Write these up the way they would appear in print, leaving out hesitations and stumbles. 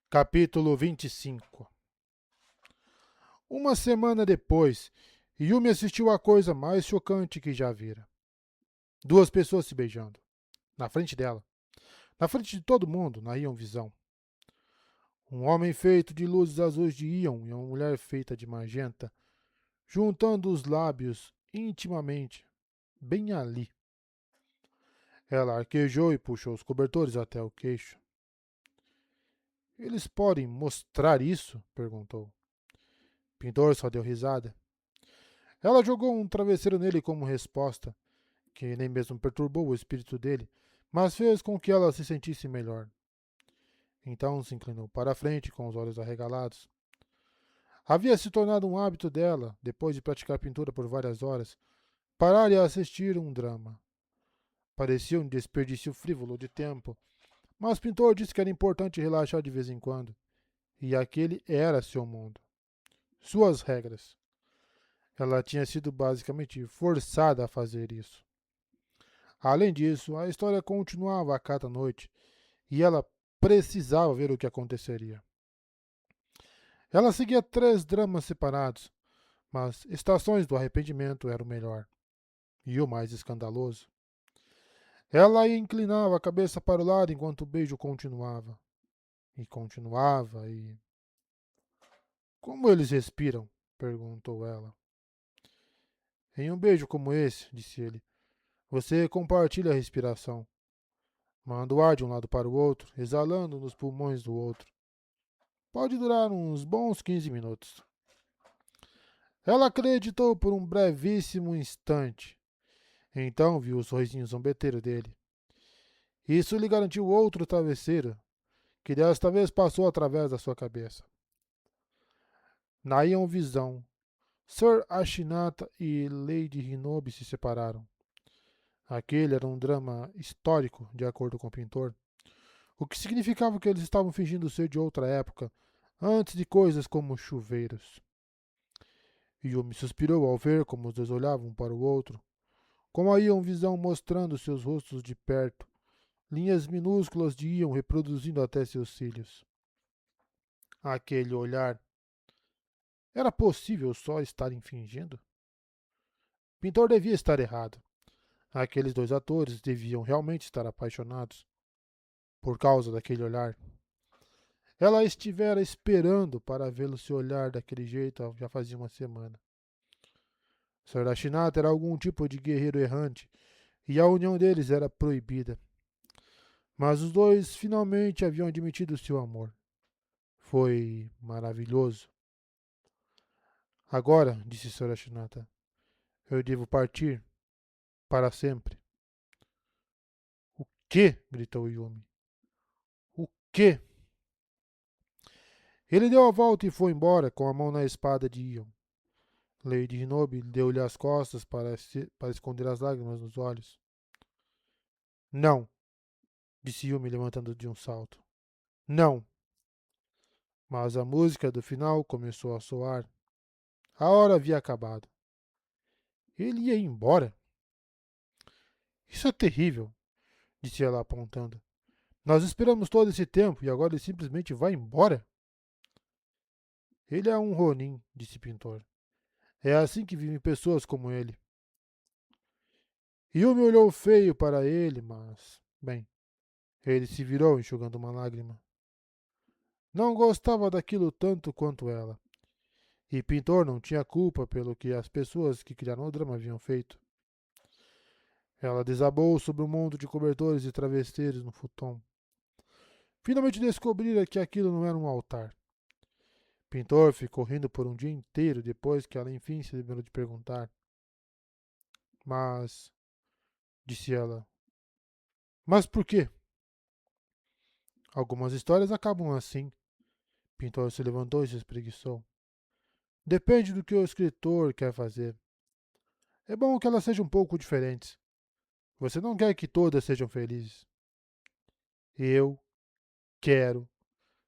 Capítulo 25. Uma semana depois, Yumi assistiu à coisa mais chocante que já vira. Duas pessoas se beijando. Na frente dela. Na frente de todo mundo, na Ion Visão. Um homem feito de luzes azuis de Ion e uma mulher feita de magenta, juntando os lábios intimamente, bem ali. Ela arquejou e puxou os cobertores até o queixo. Eles podem mostrar isso? Perguntou. Pintor só deu risada. Ela jogou um travesseiro nele como resposta, que nem mesmo perturbou o espírito dele, mas fez com que ela se sentisse melhor. Então se inclinou para a frente com os olhos arregalados. Havia se tornado um hábito dela, depois de praticar pintura por várias horas, parar e assistir um drama. Parecia um desperdício frívolo de tempo, mas o pintor disse que era importante relaxar de vez em quando, e aquele era seu mundo. Suas regras. Ela tinha sido basicamente forçada a fazer isso. Além disso, a história continuava a cada noite e ela precisava ver o que aconteceria. Ela seguia 3 dramas separados, mas Estações do Arrependimento era o melhor e o mais escandaloso. Ela inclinava a cabeça para o lado enquanto o beijo continuava. E continuava e. Como eles respiram? Perguntou ela. Em um beijo como esse, disse ele, você compartilha a respiração. Manda o ar de um lado para o outro, exalando nos pulmões do outro. Pode durar uns bons 15 minutos. Ela acreditou por um brevíssimo instante. Então viu o sorrisinho zombeteiro dele. Isso lhe garantiu outro travesseiro, que desta vez passou através da sua cabeça. Na Ion Visão, Sir Ashinata e Lady Hinobi se separaram. Aquele era um drama histórico, de acordo com o pintor, o que significava que eles estavam fingindo ser de outra época, antes de coisas como chuveiros. Yumi suspirou ao ver como os dois olhavam um para o outro, como a Ion Visão mostrando seus rostos de perto, linhas minúsculas de Ion reproduzindo até seus cílios. Aquele olhar. Era possível só estarem fingindo? O pintor devia estar errado. Aqueles dois atores deviam realmente estar apaixonados por causa daquele olhar. Ela estivera esperando para vê-lo se olhar daquele jeito já fazia uma semana. Sarashinata era algum tipo de guerreiro errante e a união deles era proibida. Mas os dois finalmente haviam admitido seu amor. Foi maravilhoso. Agora, disse Sarashinata, eu devo partir para sempre. O que? Gritou Yumi. O que? Ele deu a volta e foi embora com a mão na espada de Ion. Lady Hinobi deu-lhe as costas para esconder as lágrimas nos olhos. Não, disse Yumi levantando de um salto. Não. Mas a música do final começou a soar. A hora havia acabado. Ele ia embora? Isso é terrível, disse ela apontando. Nós esperamos todo esse tempo e agora ele simplesmente vai embora? Ele é um Ronin, disse o pintor. É assim que vivem pessoas como ele. Yumi olhou feio para ele, mas. Bem, ele se virou enxugando uma lágrima. Não gostava daquilo tanto quanto ela. E Pintor não tinha culpa pelo que as pessoas que criaram o drama haviam feito. Ela desabou sobre um mundo de cobertores e travesseiros no futon. Finalmente descobrira que aquilo não era um altar. Pintor ficou rindo por um dia inteiro depois que ela enfim se lembrou de perguntar. Mas, disse ela, mas por quê? Algumas histórias acabam assim. Pintor se levantou e se espreguiçou. Depende do que o escritor quer fazer. É bom que elas sejam um pouco diferentes. Você não quer que todas sejam felizes. Eu quero,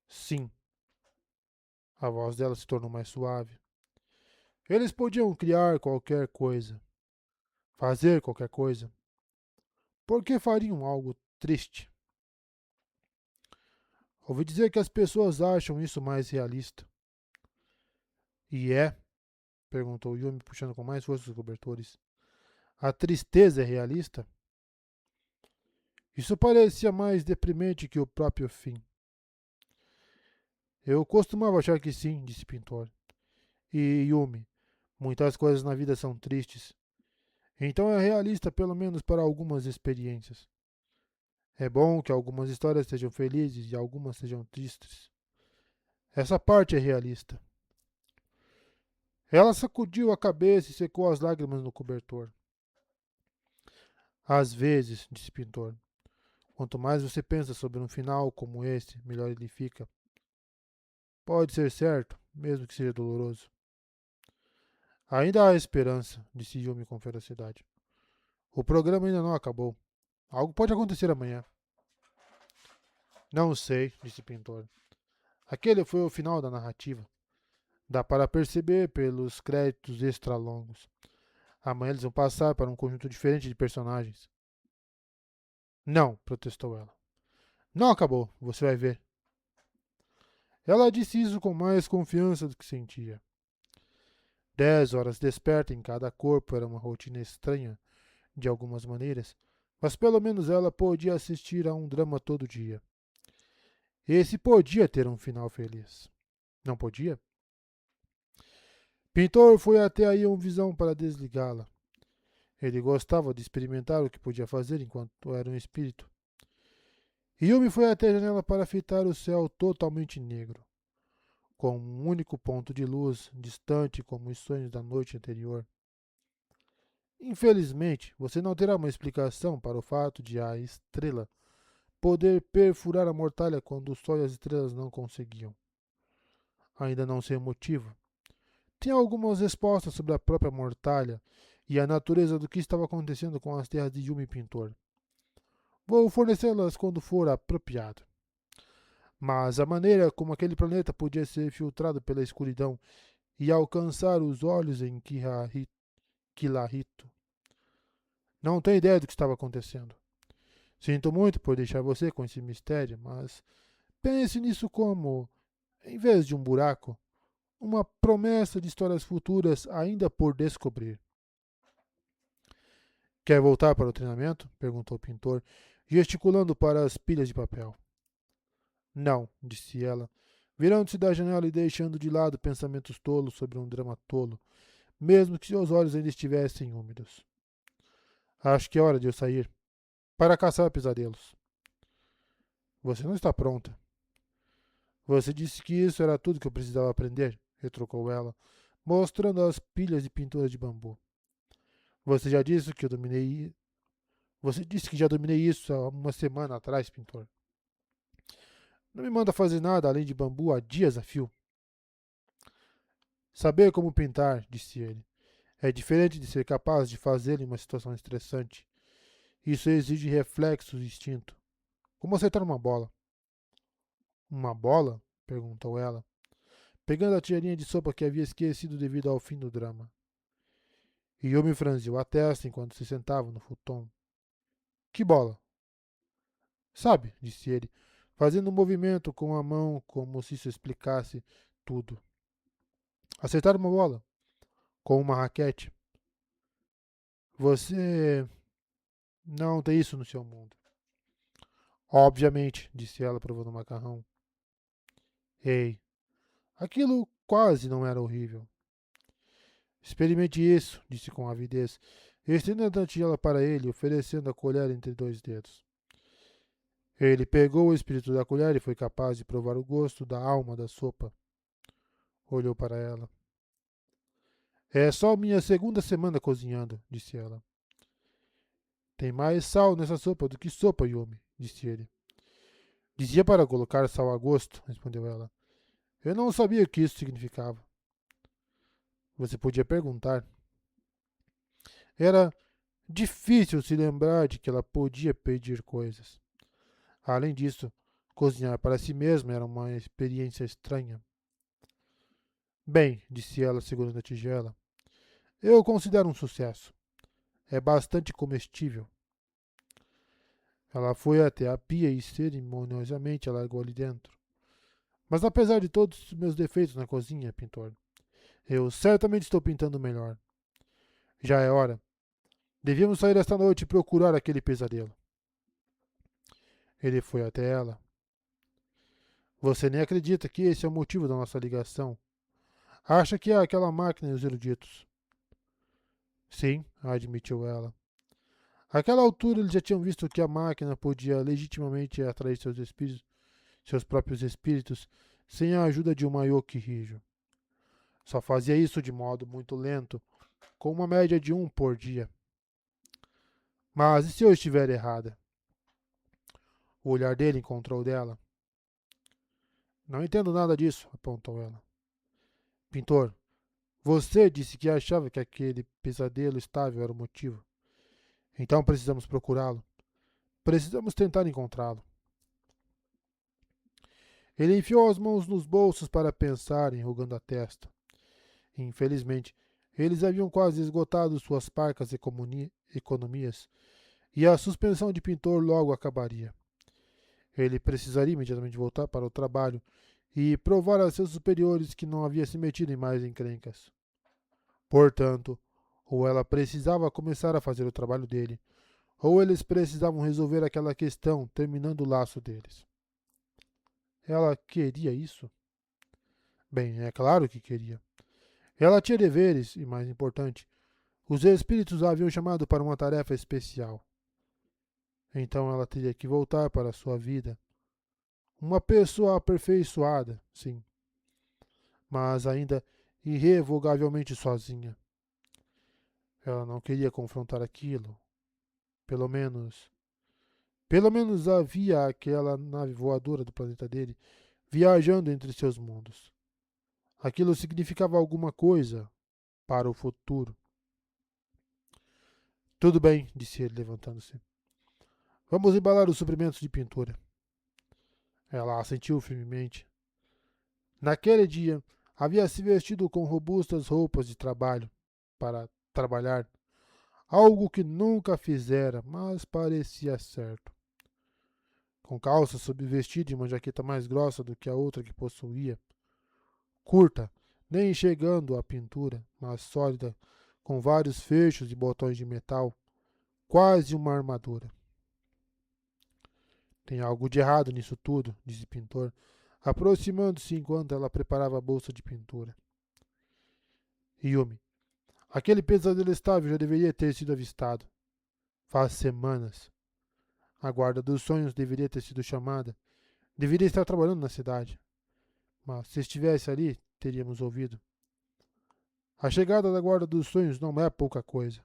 sim. A voz dela se tornou mais suave. Eles podiam criar qualquer coisa, fazer qualquer coisa. Por que fariam algo triste? Ouvi dizer que as pessoas acham isso mais realista. E é? Perguntou Yumi, puxando com mais força os cobertores. A tristeza é realista? Isso parecia mais deprimente que o próprio fim. Eu costumava achar que sim, disse Pintor. E Yumi, muitas coisas na vida são tristes. Então é realista pelo menos para algumas experiências. É bom que algumas histórias sejam felizes e algumas sejam tristes. Essa parte é realista. Ela sacudiu a cabeça e secou as lágrimas no cobertor. Às vezes, disse Pintor, quanto mais você pensa sobre um final como esse, melhor ele fica. Pode ser certo, mesmo que seja doloroso. Ainda há esperança, disse Yumi com ferocidade. O programa ainda não acabou. Algo pode acontecer amanhã. Não sei, disse Pintor. Aquele foi o final da narrativa. Dá para perceber pelos créditos extra longos. Amanhã eles vão passar para um conjunto diferente de personagens. Não, protestou ela. Não acabou, você vai ver. Ela disse isso com mais confiança do que sentia. 10 horas desperta em cada corpo era uma rotina estranha, de algumas maneiras, mas pelo menos ela podia assistir a um drama todo dia. Esse podia ter um final feliz. Não podia? Pintor foi até aí uma visão para desligá-la. Ele gostava de experimentar o que podia fazer enquanto era um espírito. Yumi foi até a janela para fitar o céu totalmente negro, com um único ponto de luz, distante como os sonhos da noite anterior. Infelizmente, você não terá uma explicação para o fato de a estrela poder perfurar a mortalha quando o sol e as estrelas não conseguiam. Ainda não sei o motivo. Tem algumas respostas sobre a própria mortalha e a natureza do que estava acontecendo com as terras de Yumi Pintor. Vou fornecê-las quando for apropriado. Mas a maneira como aquele planeta podia ser filtrado pela escuridão e alcançar os olhos em Kilarito. Não tenho ideia do que estava acontecendo. Sinto muito por deixar você com esse mistério, mas pense nisso como, em vez de um buraco, uma promessa de histórias futuras ainda por descobrir. Quer voltar para o treinamento? Perguntou o pintor, gesticulando para as pilhas de papel. Não, disse ela, virando-se da janela e deixando de lado pensamentos tolos sobre um drama tolo, mesmo que seus olhos ainda estivessem úmidos. Acho que é hora de eu sair, para caçar pesadelos. Você não está pronta. Você disse que isso era tudo que eu precisava aprender, retrucou ela, mostrando as pilhas de pinturas de bambu. Você já disse que eu dominei. Você disse que já dominei isso há uma semana atrás, pintor. Não me manda fazer nada além de bambu há dias a fio. Saber como pintar, disse ele, é diferente de ser capaz de fazê-lo em uma situação estressante. Isso exige reflexo e instinto. Como acertar uma bola? Uma bola? Perguntou ela, pegando a tigelinha de sopa que havia esquecido devido ao fim do drama. Yumi franziu a testa enquanto se sentava no futon. Que bola? Sabe, disse ele, fazendo um movimento com a mão como se isso explicasse tudo. Acertar uma bola com uma raquete. Você não tem isso no seu mundo. Obviamente, disse ela, provando o macarrão. Ei, aquilo quase não era horrível. Experimente isso, disse com avidez, estendendo a tigela para ele, oferecendo a colher entre dois dedos. Ele pegou o espírito da colher e foi capaz de provar o gosto da alma da sopa. Olhou para ela. É só minha segunda semana cozinhando, disse ela. Tem mais sal nessa sopa do que sopa, Yumi, disse ele. Dizia para colocar sal a gosto, respondeu ela. Eu não sabia o que isso significava. Você podia perguntar. Era difícil se lembrar de que ela podia pedir coisas. Além disso, cozinhar para si mesma era uma experiência estranha. Bem, disse ela, segurando a tigela, eu considero um sucesso. É bastante comestível. Ela foi até a pia e cerimoniosamente a largou ali dentro. Mas apesar de todos os meus defeitos na cozinha, pintor, eu certamente estou pintando melhor. Já é hora. Devíamos sair esta noite e procurar aquele pesadelo. Ele foi até ela. Você nem acredita que esse é o motivo da nossa ligação. Acha que é aquela máquina e os eruditos. Sim, admitiu ela. Àquela altura eles já tinham visto que a máquina podia legitimamente atrair seus próprios espíritos, sem a ajuda de uma Yoki-Hijo. Só fazia isso de modo muito lento, com uma média de um por dia. Mas e se eu estiver errada? O olhar dele encontrou o dela. Não entendo nada disso, apontou ela. Pintor, você disse que achava que aquele pesadelo estável era o motivo. Então precisamos procurá-lo. Precisamos tentar encontrá-lo. Ele enfiou as mãos nos bolsos para pensar, enrugando a testa. Infelizmente, eles haviam quase esgotado suas parcas economias, e a suspensão de pintor logo acabaria. Ele precisaria imediatamente voltar para o trabalho e provar a seus superiores que não havia se metido em mais encrencas. Portanto, ou ela precisava começar a fazer o trabalho dele, ou eles precisavam resolver aquela questão, terminando o laço deles. Ela queria isso? Bem, é claro que queria. Ela tinha deveres, e mais importante, os espíritos a haviam chamado para uma tarefa especial. Então ela teria que voltar para a sua vida. Uma pessoa aperfeiçoada, sim, mas ainda irrevogavelmente sozinha. Ela não queria confrontar aquilo. Pelo menos. Pelo menos havia aquela nave voadora do planeta dele viajando entre seus mundos. Aquilo significava alguma coisa para o futuro. Tudo bem, disse ele, levantando-se. Vamos embalar os suprimentos de pintura. Ela assentiu firmemente. Naquele dia, havia se vestido com robustas roupas de trabalho para trabalhar, algo que nunca fizera, mas parecia certo. Com calça sob vestido e uma jaqueta mais grossa do que a outra que possuía, curta, nem chegando à pintura, mas sólida, com vários fechos e botões de metal, quase uma armadura. Tem algo de errado nisso tudo, disse o pintor, aproximando-se enquanto ela preparava a bolsa de pintura. Yumi, aquele pesadelo estável já deveria ter sido avistado. Faz semanas. A guarda dos sonhos deveria ter sido chamada. Deveria estar trabalhando na cidade. Mas se estivesse ali, teríamos ouvido. A chegada da guarda dos sonhos não é pouca coisa.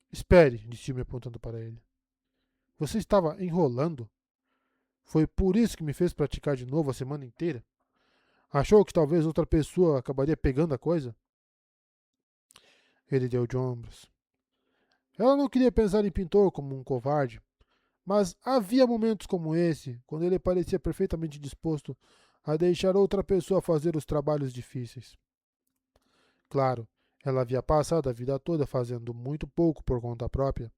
Espere, disse me apontando para ele. Você estava enrolando? Foi por isso que me fez praticar de novo a semana inteira? Achou que talvez outra pessoa acabaria pegando a coisa? Ele deu de ombros. Ela não queria pensar em pintor como um covarde, mas havia momentos como esse, quando ele parecia perfeitamente disposto a deixar outra pessoa fazer os trabalhos difíceis. Claro, ela havia passado a vida toda fazendo muito pouco por conta própria,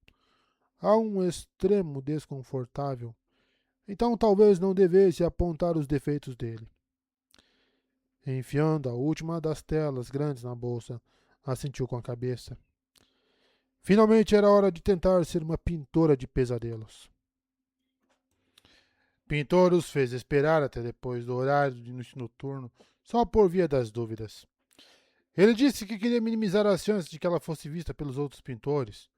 a um extremo desconfortável, então talvez não devesse apontar os defeitos dele. Enfiando a última das telas grandes na bolsa, assentiu com a cabeça. Finalmente era hora de tentar ser uma pintora de pesadelos. Pintor os fez esperar até depois do horário de início noturno, só por via das dúvidas. Ele disse que queria minimizar as chances de que ela fosse vista pelos outros pintores,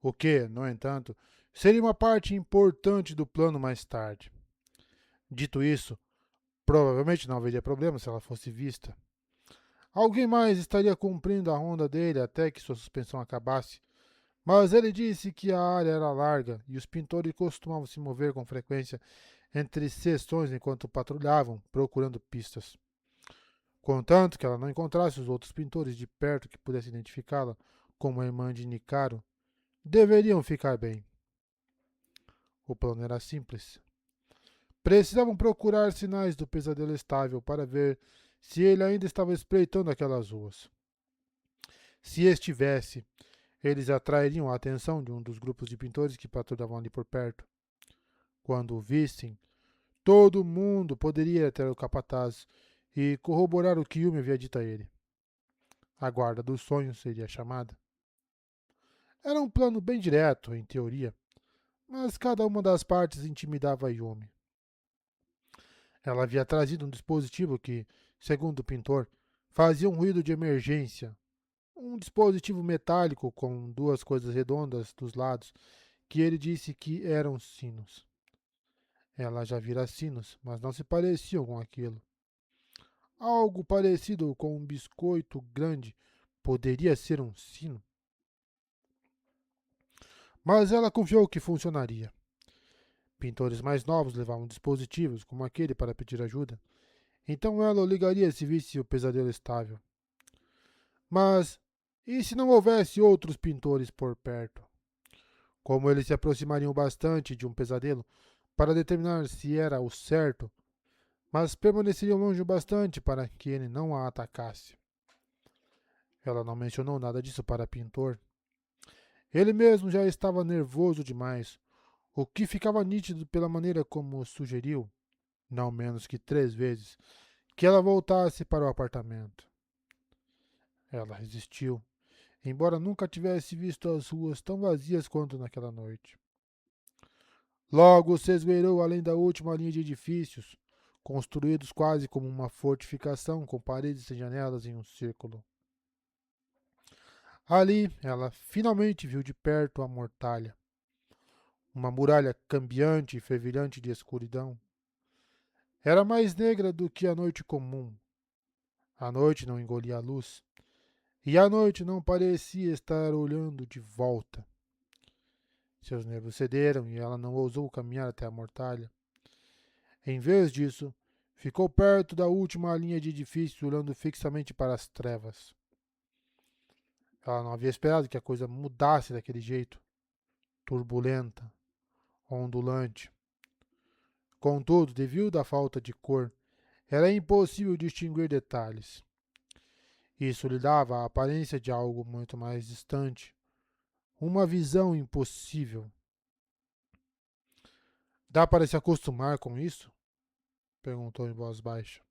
o que, no entanto, seria uma parte importante do plano mais tarde. Dito isso, provavelmente não haveria problema se ela fosse vista. Alguém mais estaria cumprindo a ronda dele até que sua suspensão acabasse, mas ele disse que a área era larga e os pintores costumavam se mover com frequência entre sessões enquanto patrulhavam, procurando pistas. Contanto que ela não encontrasse os outros pintores de perto que pudessem identificá-la como a irmã de Nicaro, deveriam ficar bem. O plano era simples. Precisavam procurar sinais do pesadelo estável para ver se ele ainda estava espreitando aquelas ruas. Se estivesse, eles atrairiam a atenção de um dos grupos de pintores que patrulhavam ali por perto. Quando o vissem, Todo mundo poderia ter o capataz e corroborar o que Yumi havia dito a ele. A guarda dos sonhos seria chamada. Era um plano bem direto, em teoria, mas cada uma das partes intimidava Yumi. Ela havia trazido um dispositivo que, segundo o pintor, fazia um ruído de emergência. Um dispositivo metálico com duas coisas redondas dos lados, que ele disse que eram sinos. Ela já vira sinos, mas não se pareciam com aquilo. Algo parecido com um biscoito grande poderia ser um sino. Mas ela confiou que funcionaria. Pintores mais novos levavam dispositivos como aquele para pedir ajuda. Então ela o ligaria se visse o pesadelo estável. Mas e se não houvesse outros pintores por perto? Como eles se aproximariam bastante de um pesadelo para determinar se era o certo, mas permaneceriam longe o bastante para que ele não a atacasse. Ela não mencionou nada disso para Pintor. Ele mesmo já estava nervoso demais, o que ficava nítido pela maneira como sugeriu, não menos que 3 vezes, que ela voltasse para o apartamento. Ela resistiu, embora nunca tivesse visto as ruas tão vazias quanto naquela noite. Logo se esgueirou além da última linha de edifícios, construídos quase como uma fortificação com paredes e janelas em um círculo. Ali, ela finalmente viu de perto a mortalha. Uma muralha cambiante e fervilhante de escuridão. Era mais negra do que a noite comum. A noite não engolia a luz. E a noite não parecia estar olhando de volta. Seus nervos cederam e ela não ousou caminhar até a mortalha. Em vez disso, ficou perto da última linha de edifícios, olhando fixamente para as trevas. Ela não havia esperado que a coisa mudasse daquele jeito, turbulenta, ondulante. Contudo, devido à falta de cor, era impossível distinguir detalhes. Isso lhe dava a aparência de algo muito mais distante, uma visão impossível. Dá para se acostumar com isso? Perguntou em voz baixa.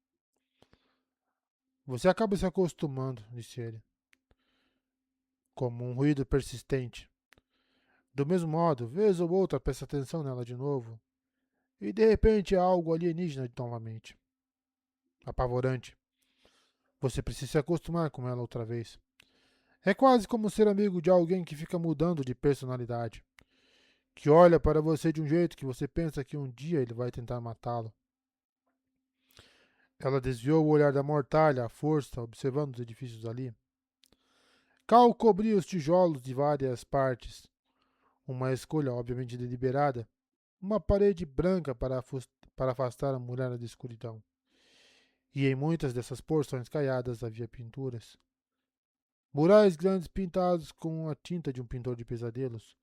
Você acaba se acostumando, disse ele, como um ruído persistente. Do mesmo modo, vez ou outra presta atenção nela de novo, e de repente há algo alienígena novamente. Apavorante. Você precisa se acostumar com ela outra vez. É quase como ser amigo de alguém que fica mudando de personalidade, que olha para você de um jeito que você pensa que um dia ele vai tentar matá-lo. Ela desviou o olhar da mortalha à força, observando os edifícios ali. Cal cobria os tijolos de várias partes. Uma escolha obviamente deliberada. Uma parede branca para afastar a muralha da escuridão. E em muitas dessas porções caiadas havia pinturas. Murais grandes pintados com a tinta de um pintor de pesadelos.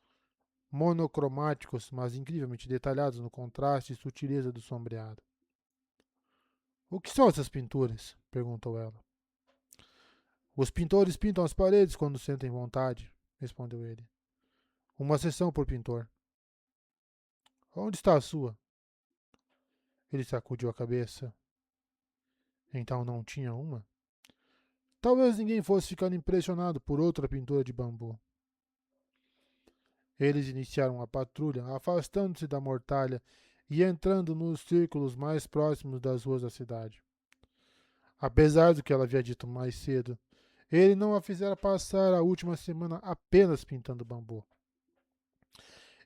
Monocromáticos, mas incrivelmente detalhados no contraste e sutileza do sombreado. O que são essas pinturas? Perguntou ela. Os pintores pintam as paredes quando sentem vontade, respondeu ele. Uma sessão por pintor. Onde está a sua? Ele sacudiu a cabeça. Então não tinha uma? Talvez ninguém fosse ficar impressionado por outra pintura de bambu. Eles iniciaram a patrulha, afastando-se da mortalha e entrando nos círculos mais próximos das ruas da cidade. Apesar do que ela havia dito mais cedo, ele não a fizera passar a última semana apenas pintando bambu.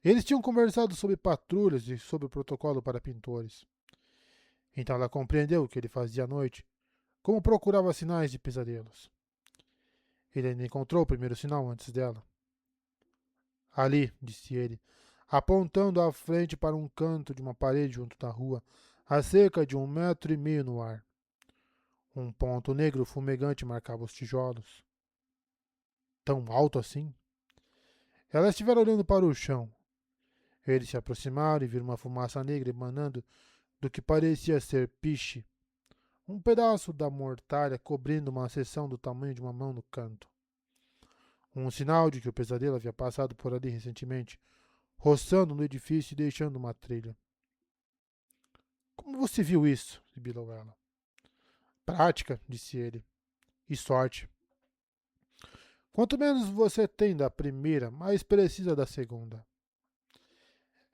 Eles tinham conversado sobre patrulhas e sobre o protocolo para pintores. Então ela compreendeu o que ele fazia à noite, como procurava sinais de pesadelos. Ele ainda encontrou o primeiro sinal antes dela. Ali, disse ele, apontando à frente para um canto de uma parede junto da rua, a cerca de 1,5 metros no ar. Um ponto negro fumegante marcava os tijolos. Tão alto assim? Ela estivera olhando para o chão. Eles se aproximaram e viram uma fumaça negra emanando do que parecia ser piche. Um pedaço da mortalha cobrindo uma seção do tamanho de uma mão no canto. Um sinal de que o pesadelo havia passado por ali recentemente, roçando no edifício e deixando uma trilha. Como você viu isso? Sibilou ela. Prática, disse ele, e sorte. Quanto menos você tem da primeira, mais precisa da segunda.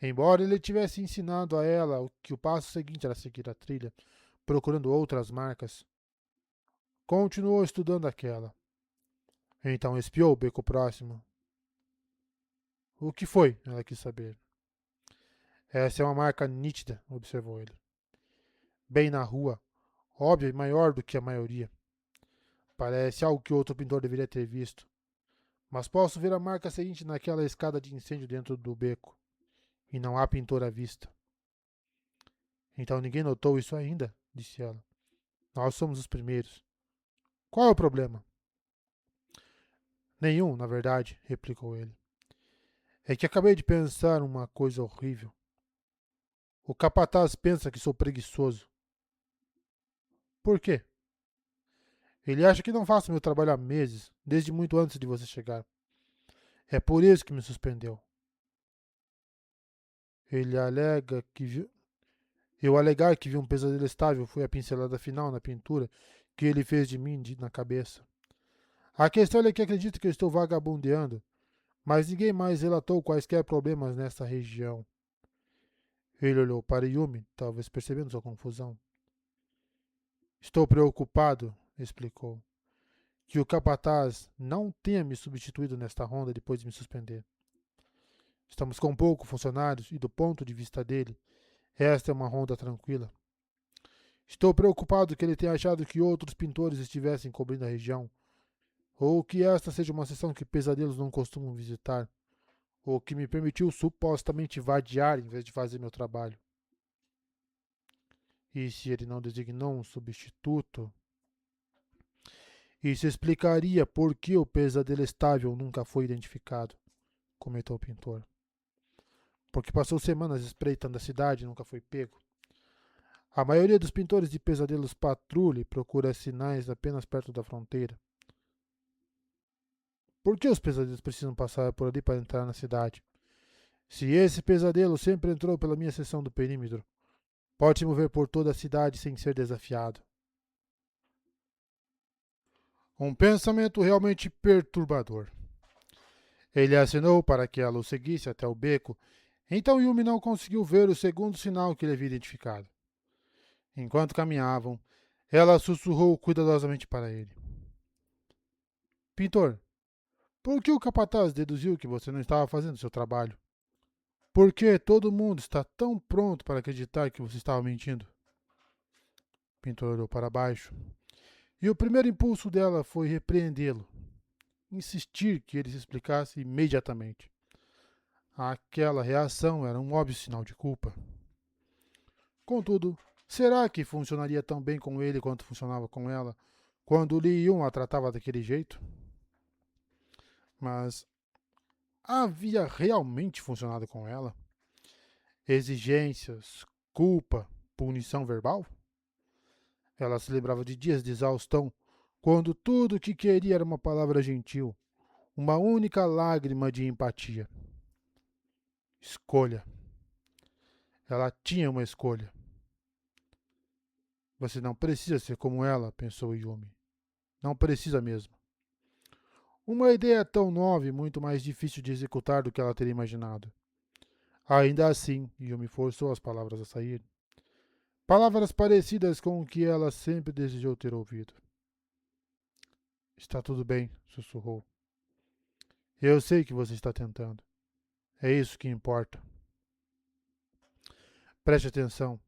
Embora ele tivesse ensinado a ela que o passo seguinte era seguir a trilha, procurando outras marcas, continuou estudando aquela. Então espiou o beco próximo. O que foi? Ela quis saber. Essa é uma marca nítida, observou ele. Bem na rua, óbvia e maior do que a maioria. Parece algo que outro pintor deveria ter visto. Mas posso ver a marca seguinte naquela escada de incêndio dentro do beco. E não há pintor à vista. Então ninguém notou isso ainda? Disse ela. Nós somos os primeiros. Qual é o problema? Nenhum, na verdade, replicou ele. É que acabei de pensar uma coisa horrível. O capataz pensa que sou preguiçoso. Por quê? Ele acha que não faço meu trabalho há meses, desde muito antes de você chegar. É por isso que me suspendeu. Ele alega que viu. Eu alegar que vi um pesadelo estável foi a pincelada final na pintura que ele fez de mim na cabeça. A questão é que acredita que eu estou vagabundeando, mas ninguém mais relatou quaisquer problemas nessa região. Ele olhou para Yumi, talvez percebendo sua confusão. Estou preocupado, explicou, que o capataz não tenha me substituído nesta ronda depois de me suspender. Estamos com poucos funcionários e, do ponto de vista dele, esta é uma ronda tranquila. Estou preocupado que ele tenha achado que outros pintores estivessem cobrindo a região, ou que esta seja uma seção que pesadelos não costumam visitar, ou que me permitiu supostamente vadiar em vez de fazer meu trabalho. E se ele não designou um substituto? Isso explicaria por que o pesadelo estável nunca foi identificado, comentou o pintor. Porque passou semanas espreitando a cidade e nunca foi pego. A maioria dos pintores de pesadelos patrulha e procura sinais apenas perto da fronteira. Por que os pesadelos precisam passar por ali para entrar na cidade? Se esse pesadelo sempre entrou pela minha seção do perímetro, pode se mover por toda a cidade sem ser desafiado. Um pensamento realmente perturbador. Ele acenou para que ela o seguisse até o beco, então Yumi não conseguiu ver o segundo sinal que ele havia identificado. Enquanto caminhavam, ela sussurrou cuidadosamente para ele. Pintor, por que o capataz deduziu que você não estava fazendo seu trabalho? Por que todo mundo está tão pronto para acreditar que você estava mentindo? O pintor olhou para baixo, e o primeiro impulso dela foi repreendê-lo, insistir que ele se explicasse imediatamente. Aquela reação era um óbvio sinal de culpa. Contudo, será que funcionaria tão bem com ele quanto funcionava com ela, quando Li Yun a tratava daquele jeito? Mas havia realmente funcionado com ela? Exigências, culpa, punição verbal? Ela se lembrava de dias de exaustão, quando tudo o que queria era uma palavra gentil, uma única lágrima de empatia. Escolha. Ela tinha uma escolha. Você não precisa ser como ela, pensou Yumi. Não precisa mesmo. Uma ideia tão nova e muito mais difícil de executar do que ela teria imaginado. Ainda assim, Yumi forçou as palavras a sair. Palavras parecidas com o que ela sempre desejou ter ouvido. Está tudo bem, sussurrou. Eu sei que você está tentando. É isso que importa. Preste atenção.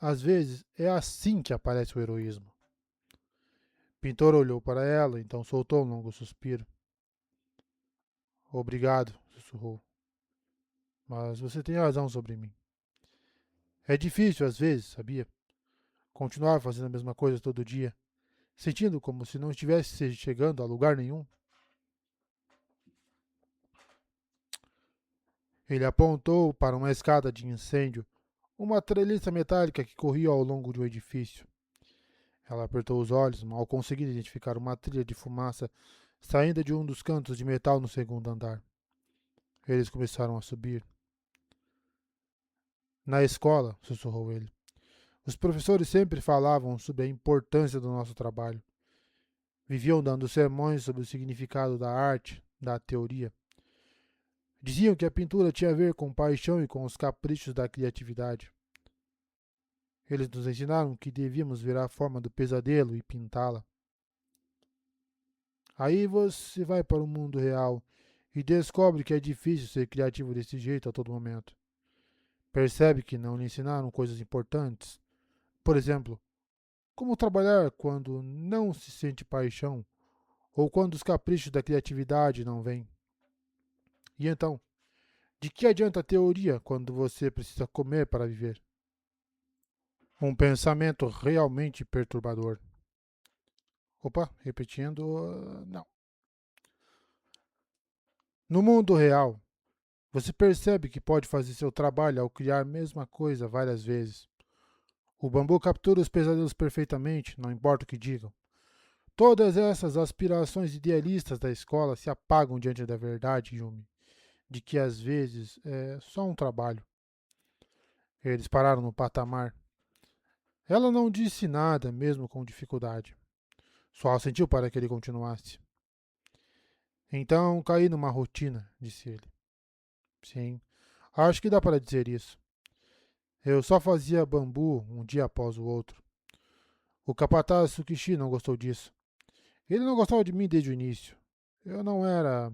Às vezes é assim que aparece o heroísmo. Pintor olhou para ela, então soltou um longo suspiro. Obrigado, sussurrou. Mas você tem razão sobre mim. É difícil às vezes, sabia? Continuar fazendo a mesma coisa todo dia, sentindo como se não estivesse chegando a lugar nenhum. Ele apontou para uma escada de incêndio, uma treliça metálica que corria ao longo de um edifício. Ela apertou os olhos, mal conseguindo identificar uma trilha de fumaça saindo de um dos cantos de metal no segundo andar. Eles começaram a subir. Na escola, sussurrou ele. Os professores sempre falavam sobre a importância do nosso trabalho. Viviam dando sermões sobre o significado da arte, da teoria. Diziam que a pintura tinha a ver com paixão e com os caprichos da criatividade. Eles nos ensinaram que devíamos ver a forma do pesadelo e pintá-la. Aí você vai para o mundo real e descobre que é difícil ser criativo desse jeito a todo momento. Percebe que não lhe ensinaram coisas importantes. Por exemplo, como trabalhar quando não se sente paixão ou quando os caprichos da criatividade não vêm. E então, de que adianta a teoria quando você precisa comer para viver? Um pensamento realmente perturbador. Opa, repetindo, não. No mundo real, você percebe que pode fazer seu trabalho ao criar a mesma coisa várias vezes. O bambu captura os pesadelos perfeitamente, não importa o que digam. Todas essas aspirações idealistas da escola se apagam diante da verdade, Yumi, de que às vezes é só um trabalho. Eles pararam no patamar. Ela não disse nada, mesmo com dificuldade. Só assentiu para que ele continuasse. Então caí numa rotina, disse ele. Sim, acho que dá para dizer isso. Eu só fazia bambu um dia após o outro. O capataz Tsukishi não gostou disso. Ele não gostava de mim desde o início. Eu não era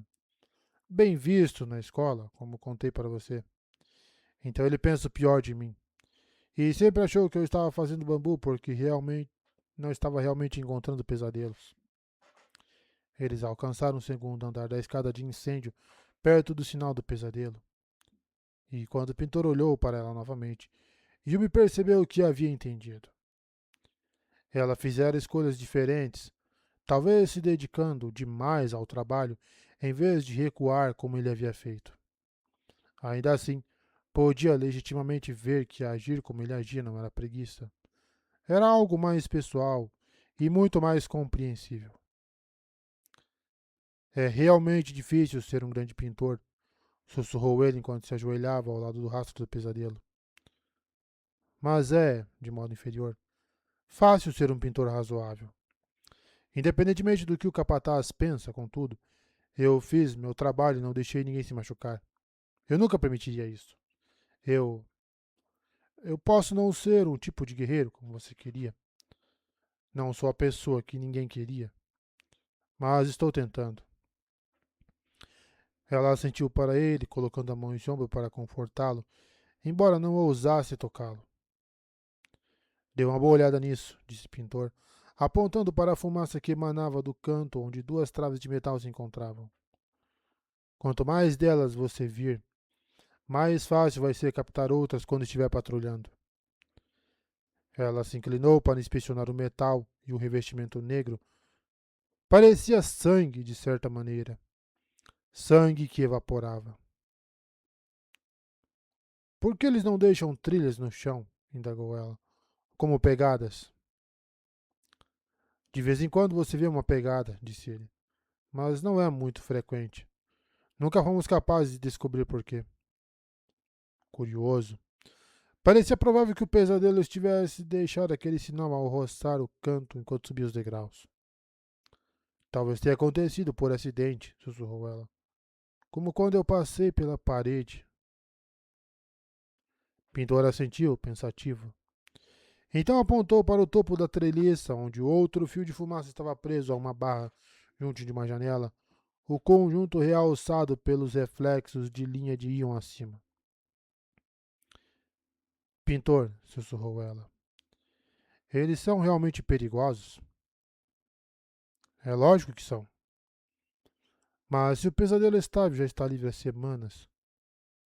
bem visto na escola, como contei para você. Então ele pensa o pior de mim. E sempre achou que eu estava fazendo bambu porque realmente não estava realmente encontrando pesadelos. Eles alcançaram o segundo andar da escada de incêndio, perto do sinal do pesadelo. E quando o pintor olhou para ela novamente, Yumi percebeu que havia entendido. Ela fizera escolhas diferentes, talvez se dedicando demais ao trabalho, em vez de recuar como ele havia feito. Ainda assim, podia legitimamente ver que agir como ele agia não era preguiça. Era algo mais pessoal e muito mais compreensível. É realmente difícil ser um grande pintor, sussurrou ele enquanto se ajoelhava ao lado do rastro do pesadelo. Mas é, de modo inferior, fácil ser um pintor razoável. Independentemente do que o capataz pensa, contudo, eu fiz meu trabalho e não deixei ninguém se machucar. Eu nunca permitiria isso. Eu. Eu posso não ser um tipo de guerreiro como você queria. Não sou a pessoa que ninguém queria. Mas estou tentando. Ela assentiu para ele, colocando a mão em seu ombro para confortá-lo, embora não ousasse tocá-lo. Dê uma boa olhada nisso, disse o pintor, apontando para a fumaça que emanava do canto onde duas traves de metal se encontravam. Quanto mais delas você vir, mais fácil vai ser captar outras quando estiver patrulhando. Ela se inclinou para inspecionar o metal e o revestimento negro. Parecia sangue, de certa maneira. Sangue que evaporava. Por que eles não deixam trilhas no chão? Indagou ela. Como pegadas. De vez em quando você vê uma pegada, disse ele. Mas não é muito frequente. Nunca fomos capazes de descobrir por quê. Curioso. Parecia provável que o pesadelo estivesse deixado aquele sinal ao roçar o canto enquanto subia os degraus. Talvez tenha acontecido por acidente, sussurrou ela. Como quando eu passei pela parede. Pintor assentiu, pensativo. Então apontou para o topo da treliça, onde outro fio de fumaça estava preso a uma barra junto de uma janela, o conjunto realçado pelos reflexos de linha de íon acima. Pintor, sussurrou ela. Eles são realmente perigosos? É lógico que são. Mas se o pesadelo estável já está livre há semanas,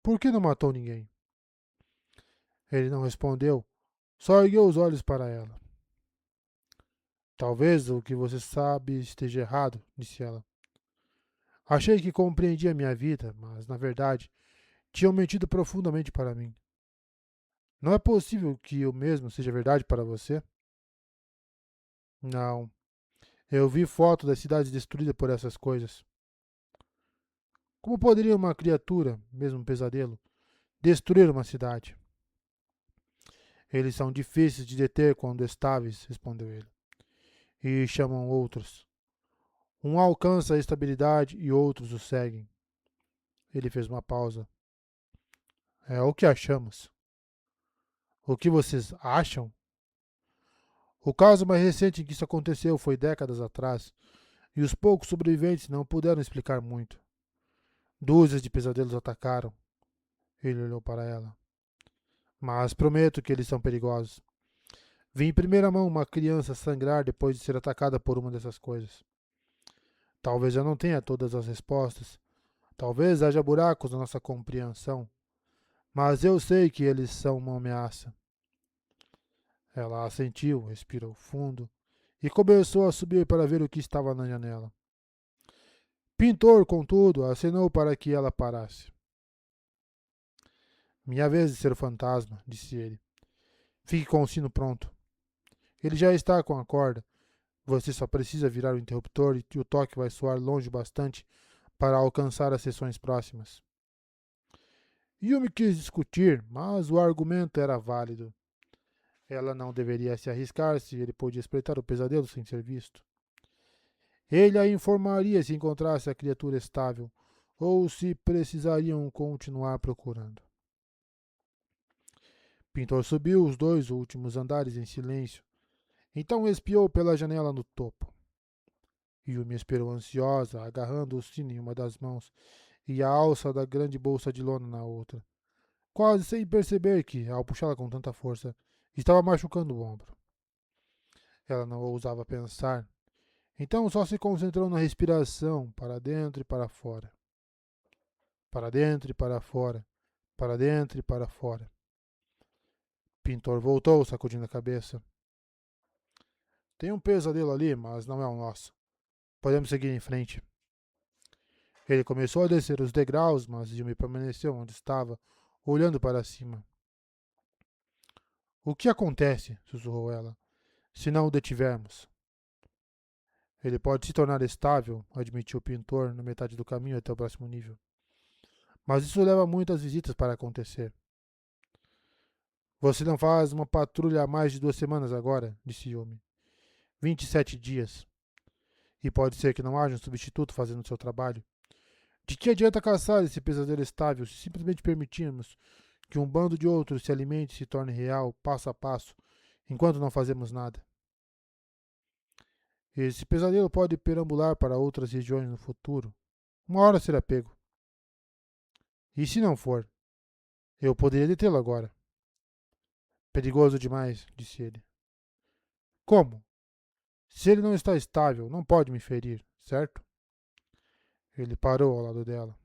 por que não matou ninguém? Ele não respondeu, só ergueu os olhos para ela. Talvez o que você sabe esteja errado, disse ela. Achei que compreendia minha vida, mas, na verdade, tinham mentido profundamente para mim. Não é possível que o mesmo seja verdade para você? Não. Eu vi fotos das cidades destruídas por essas coisas. Como poderia uma criatura, mesmo um pesadelo, destruir uma cidade? Eles são difíceis de deter quando estáveis, respondeu ele, e chamam outros. Um alcança a estabilidade e outros o seguem. Ele fez uma pausa. É o que achamos. O que vocês acham? O caso mais recente em que isso aconteceu foi décadas atrás, e os poucos sobreviventes não puderam explicar muito. Dúzias de pesadelos atacaram. Ele olhou para ela. Mas prometo que eles são perigosos. Vi em primeira mão uma criança sangrar depois de ser atacada por uma dessas coisas. Talvez eu não tenha todas as respostas. Talvez haja buracos na nossa compreensão. Mas eu sei que eles são uma ameaça. Ela assentiu, respirou fundo e começou a subir para ver o que estava na janela. Pintor, contudo, acenou para que ela parasse. Minha vez de ser o fantasma, disse ele. Fique com o sino pronto. Ele já está com a corda. Você só precisa virar o interruptor e o toque vai soar longe bastante para alcançar as seções próximas. Yumi quis discutir, mas o argumento era válido. Ela não deveria se arriscar se ele podia espreitar o pesadelo sem ser visto. Ele a informaria se encontrasse a criatura estável, ou se precisariam continuar procurando. Pintor subiu os 2 últimos andares em silêncio, então espiou pela janela no topo. Yumi esperou ansiosa, agarrando o sino em uma das mãos e a alça da grande bolsa de lona na outra, quase sem perceber que, ao puxá-la com tanta força, estava machucando o ombro. Ela não ousava pensar, então só se concentrou na respiração, para dentro e para fora. Para dentro e para fora, para dentro e para fora. Pintor voltou, sacudindo a cabeça. Tem um pesadelo ali, mas não é o nosso. Podemos seguir em frente. Ele começou a descer os degraus, mas Yumi permaneceu onde estava, olhando para cima. O que acontece? Sussurrou ela. Se não o detivermos. Ele pode se tornar estável, admitiu o pintor, na metade do caminho até o próximo nível. Mas isso leva muitas visitas para acontecer. Você não faz uma patrulha há mais de 2 semanas agora, disse Yumi. 27 dias. E pode ser que não haja um substituto fazendo o seu trabalho. De que adianta caçar esse pesadelo estável se simplesmente permitirmos que um bando de outros se alimente e se torne real, passo a passo, enquanto não fazemos nada? Esse pesadelo pode perambular para outras regiões no futuro. Uma hora será pego. E se não for? Eu poderia detê-lo agora. Perigoso demais, disse ele. Como? Se ele não está estável, não pode me ferir, certo? Ele parou ao lado dela.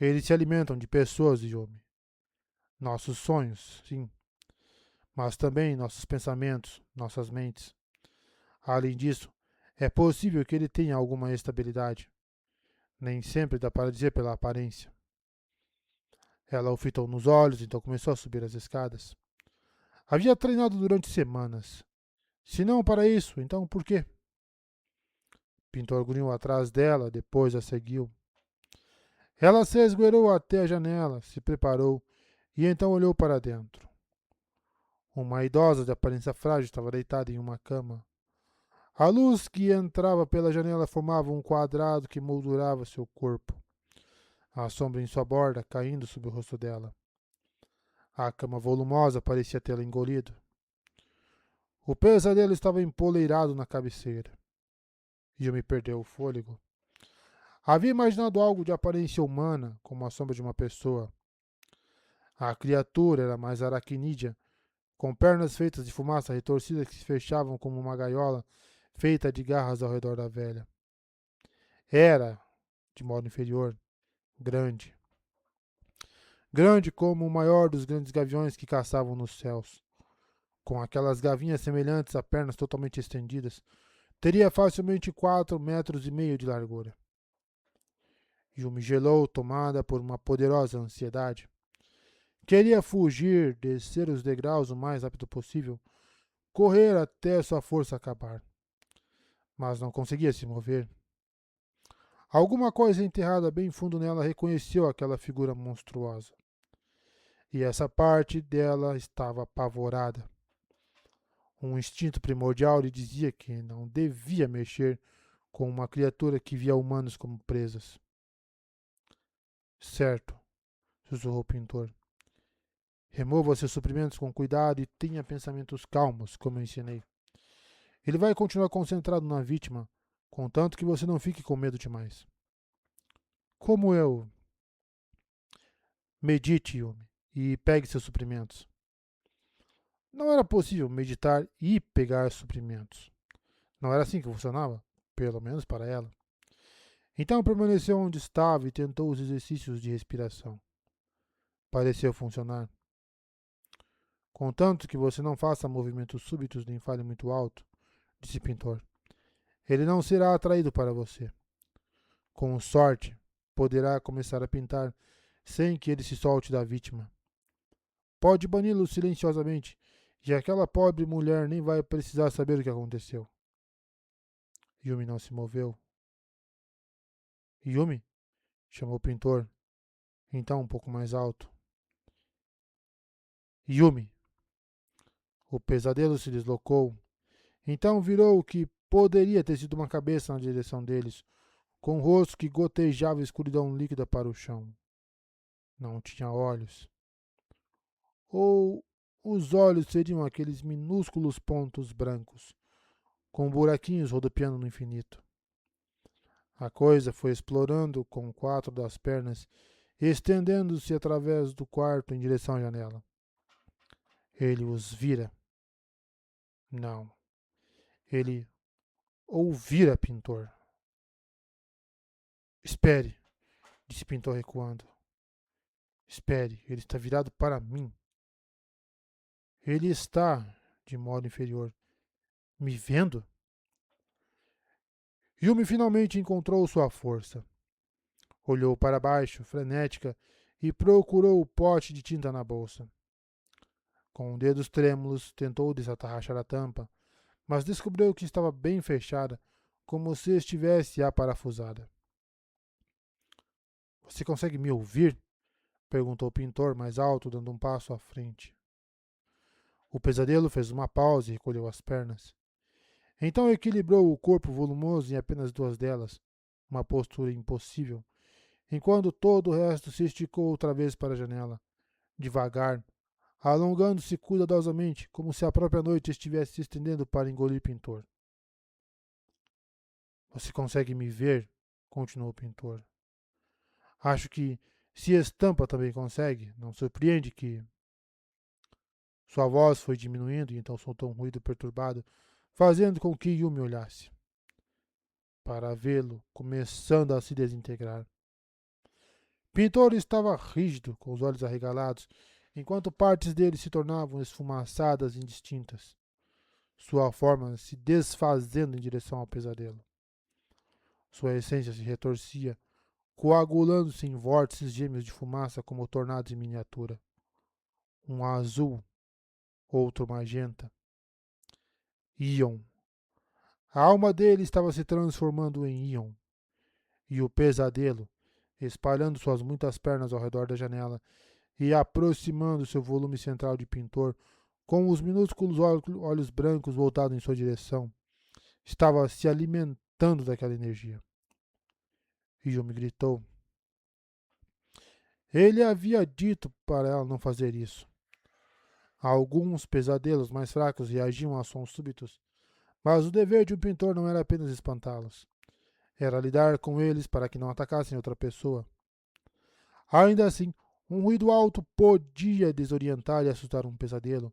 Eles se alimentam de pessoas, Yomi. Nossos sonhos, sim. Mas também nossos pensamentos, nossas mentes. Além disso, é possível que ele tenha alguma estabilidade. Nem sempre dá para dizer pela aparência. Ela o fitou nos olhos, então começou a subir as escadas. Havia treinado durante semanas. Se não para isso, então por quê? Pintor grunhiu atrás dela, depois a seguiu. Ela se esgueirou até a janela, se preparou e então olhou para dentro. Uma idosa de aparência frágil estava deitada em uma cama. A luz que entrava pela janela formava um quadrado que moldurava seu corpo. A sombra em sua borda caindo sobre o rosto dela. A cama volumosa parecia tê-la engolido. O pesadelo estava empoleirado na cabeceira. Yumi perdeu o fôlego. Havia imaginado algo de aparência humana, como a sombra de uma pessoa. A criatura era mais aracnídea, com pernas feitas de fumaça retorcida que se fechavam como uma gaiola feita de garras ao redor da velha. Era, de modo inferior, grande. Grande como o maior dos grandes gaviões que caçavam nos céus. Com aquelas gavinhas semelhantes a pernas totalmente estendidas, teria facilmente 4,5 metros de largura. Yumi gelou, tomada por uma poderosa ansiedade. Queria fugir, descer os degraus o mais rápido possível, correr até sua força acabar. Mas não conseguia se mover. Alguma coisa enterrada bem fundo nela reconheceu aquela figura monstruosa. e essa parte dela estava apavorada. Um instinto primordial lhe dizia que não devia mexer com uma criatura que via humanos como presas. Certo, sussurrou o pintor. Remova seus suprimentos com cuidado e tenha pensamentos calmos, como eu ensinei. Ele vai continuar concentrado na vítima, contanto que você não fique com medo demais. Como eu? Medite, Yumi, e pegue seus suprimentos. Não era possível meditar e pegar suprimentos. Não era assim que funcionava, pelo menos para ela. Então permaneceu onde estava e tentou os exercícios de respiração. Pareceu funcionar. Contanto que você não faça movimentos súbitos nem fale muito alto, disse o pintor. Ele não será atraído para você. Com sorte, poderá começar a pintar sem que ele se solte da vítima. Pode bani-lo silenciosamente, e aquela pobre mulher nem vai precisar saber o que aconteceu. Yumi não se moveu. Yumi? Chamou o pintor, então um pouco mais alto. Yumi! O pesadelo se deslocou. Então virou o que poderia ter sido uma cabeça na direção deles, com um rosto que gotejava escuridão líquida para o chão. Não tinha olhos. Ou os olhos seriam aqueles minúsculos pontos brancos, com buraquinhos rodopiando no infinito. A coisa foi explorando com 4 das pernas, estendendo-se através do quarto em direção à janela. Ele os vira. Não. Ele ouvira Pintor. Espere, disse Pintor recuando. Espere, ele está virado para mim. Ele está, de modo inferior, me vendo? Yumi finalmente encontrou sua força. Olhou para baixo, frenética, e procurou o pote de tinta na bolsa. Com dedos trêmulos, tentou desatarrachar a tampa, mas descobriu que estava bem fechada, como se estivesse aparafusada. Você consegue me ouvir? Perguntou o pintor mais alto, dando um passo à frente. O pesadelo fez uma pausa e recolheu as pernas. Então equilibrou o corpo volumoso em apenas 2 delas, uma postura impossível, enquanto todo o resto se esticou outra vez para a janela, devagar, alongando-se cuidadosamente, como se a própria noite estivesse se estendendo para engolir o pintor. Você consegue me ver? Continuou o pintor. Acho que, se Estampa também consegue, não surpreende que... Sua voz foi diminuindo e então soltou um ruído perturbado, fazendo com que Yumi olhasse. Para vê-lo começando a se desintegrar. Pintor estava rígido, com os olhos arregalados, enquanto partes dele se tornavam esfumaçadas e indistintas, sua forma se desfazendo em direção ao pesadelo. Sua essência se retorcia, coagulando-se em vórtices gêmeos de fumaça como tornados em miniatura. Um azul, outro magenta. Ion. A alma dele estava se transformando em Ion. E o pesadelo, espalhando suas muitas pernas ao redor da janela e aproximando seu volume central de pintor, com os minúsculos olhos brancos voltados em sua direção, estava se alimentando daquela energia. Ion me gritou. Ele havia dito para ela não fazer isso. Alguns pesadelos mais fracos reagiam a sons súbitos, mas o dever de um pintor não era apenas espantá-los. Era lidar com eles para que não atacassem outra pessoa. Ainda assim, um ruído alto podia desorientar e assustar um pesadelo,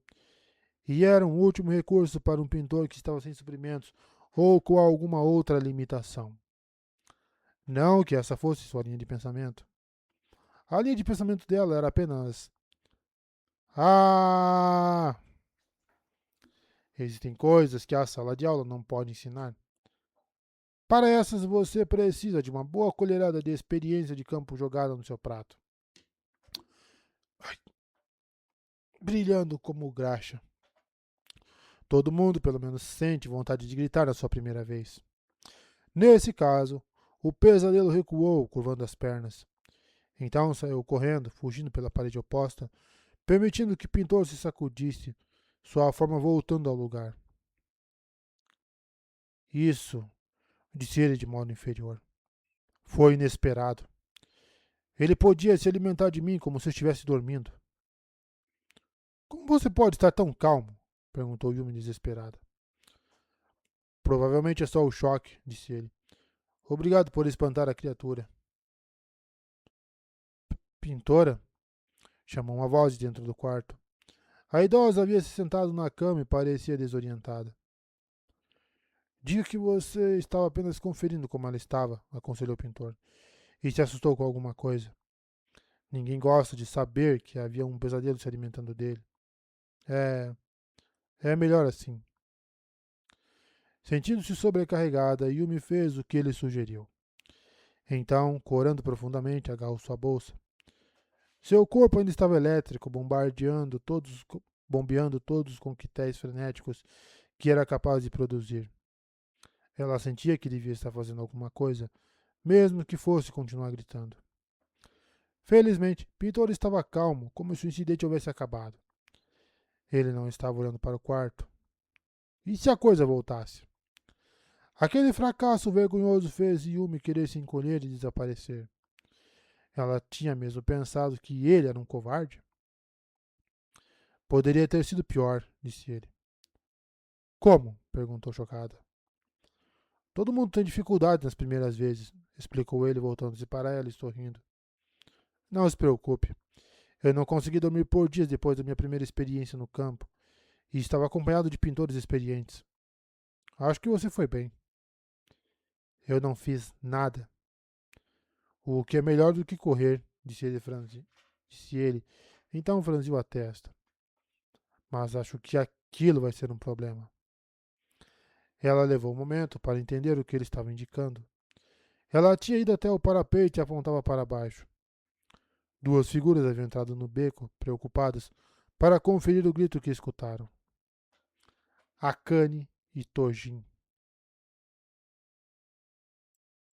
e era um último recurso para um pintor que estava sem suprimentos ou com alguma outra limitação. Não que essa fosse sua linha de pensamento. A linha de pensamento dela era apenas: Ah! Existem coisas que a sala de aula não pode ensinar. Para essas, você precisa de uma boa colherada de experiência de campo jogada no seu prato. Ai, brilhando como graxa. Todo mundo, pelo menos, sente vontade de gritar na sua primeira vez. Nesse caso, o pesadelo recuou, curvando as pernas. Então saiu correndo, fugindo pela parede oposta, permitindo que o pintor se sacudisse, sua forma voltando ao lugar. Isso, disse ele de modo inferior. Foi inesperado. Ele podia se alimentar de mim como se estivesse dormindo. Como você pode estar tão calmo? Perguntou Yumi desesperada. Provavelmente é só o choque, disse ele. Obrigado por espantar a criatura. Pintora? Chamou uma voz de dentro do quarto. A idosa havia se sentado na cama e parecia desorientada. Diga que você estava apenas conferindo como ela estava, aconselhou o pintor, e se assustou com alguma coisa. Ninguém gosta de saber que havia um pesadelo se alimentando dele. É. É melhor assim. Sentindo-se sobrecarregada, Yumi fez o que ele sugeriu. Então, corando profundamente, agarrou sua bolsa. Seu corpo ainda estava elétrico, bombeando todos os coquetéis frenéticos que era capaz de produzir. Ela sentia que devia estar fazendo alguma coisa, mesmo que fosse continuar gritando. Felizmente, Pintor estava calmo, como se o incidente houvesse acabado. Ele não estava olhando para o quarto. E se a coisa voltasse? Aquele fracasso vergonhoso fez Yumi querer se encolher e desaparecer. Ela tinha mesmo pensado que ele era um covarde? Poderia ter sido pior, disse ele. Como? Perguntou chocada. Todo mundo tem dificuldade nas primeiras vezes, explicou ele, voltando-se para ela e sorrindo. Não se preocupe. Eu não consegui dormir por dias depois da minha primeira experiência no campo, e estava acompanhado de pintores experientes. Acho que você foi bem. Eu não fiz nada. O que é melhor do que correr, disse ele. Então franziu a testa. Mas acho que aquilo vai ser um problema. Ela levou um momento para entender o que ele estava indicando. Ela tinha ido até o parapeito e apontava para baixo. Duas figuras haviam entrado no beco, preocupadas, para conferir o grito que escutaram. Akane e Tojin.